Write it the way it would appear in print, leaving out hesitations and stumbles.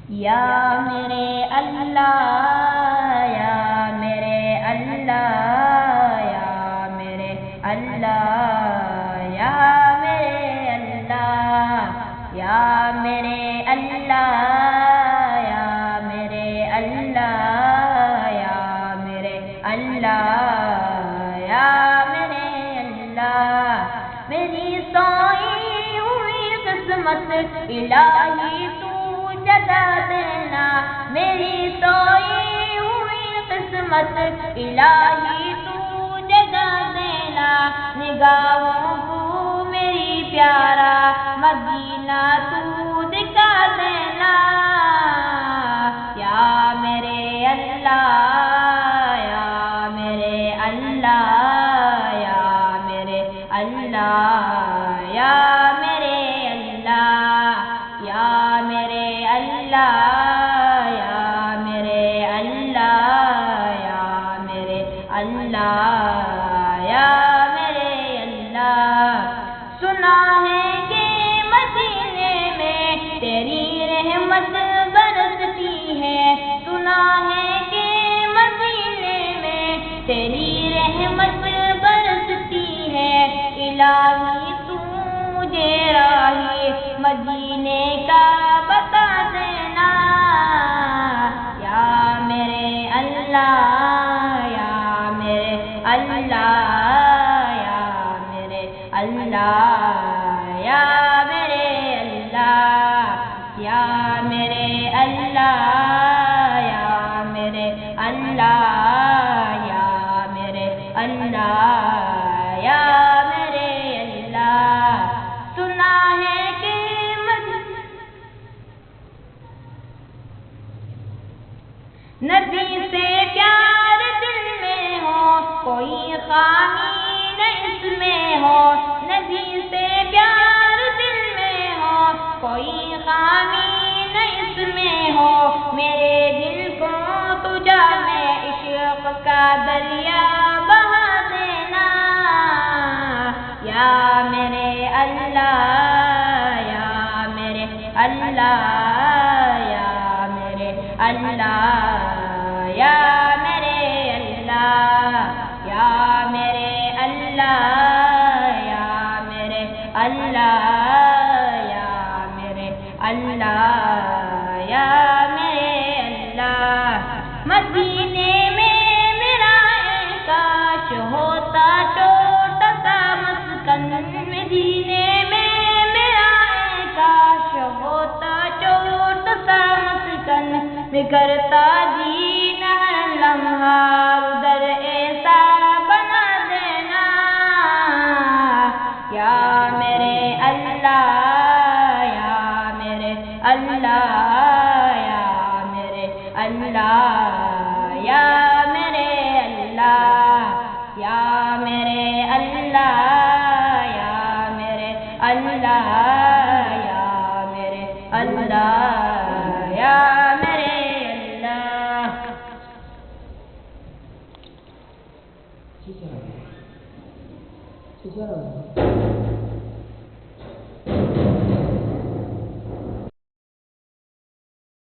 یا میرے اللہ یا میرے اللہ یا میرے اللہ یا میرے اللہ یا میرے اللہ یا میرے اللہ یا میرے اللہ یا میرے اللہ میری سوئی ہوئی قسمت الہی تو جگا دینا میری سوئی ہوئی قسمت الہی تو جگا دینا نگاہوں کو میری پیارا مدینہ تو دکھا دینا یا میرے اللہ یا میرے اللہ یا میرے اللہ یا میرے اللہ یا میرے اللہ یا میرے اللہ یا میرے اللہ یا میرے اللہ سنا ہے کہ مدینے میں تیری رحمت برستی ہے سنا ہے کہ مدینے میں تیری رحمت برستی ہے الہی تو مجھے راہ مدینے کا بتا دینا یا میرے اللہ یا میرے اللہ یا میرے اللہ یا میرے اللہ یا میرے اللہ یا میرے اللہ یا میرے اللہ یا میرے اللہ سنا ہے کہ نبی سے پیار دل میں ہو کوئی خامی نہ اس میں ہو نبی سے پیار دل میں ہو کوئی خامی نہ اس میں ہو میرے دل کو تجھا میں عشق کا دریا بہا دینا یا میرے اللہ یا میرے اللہ یا میرے اللہ یا میرے اللہ یا میرے اللہ یا میرے اللہ یا میرے اللہ یا میرے اللہ مدینے میں میرا کاش ہوتا چھوٹا سا مسکن مدینے میں میرا کاش ہوتا چھوٹا سا مسکن میں کرتا جی لمحہ ادھر ایسا بنا دینا یا میرے اللہ یا میرے اللہ یا میرے اللہ یا میرے اللہ یا میرے اللہ یا میرے اللہ یا میرے اللہ یا میرے Sejarah.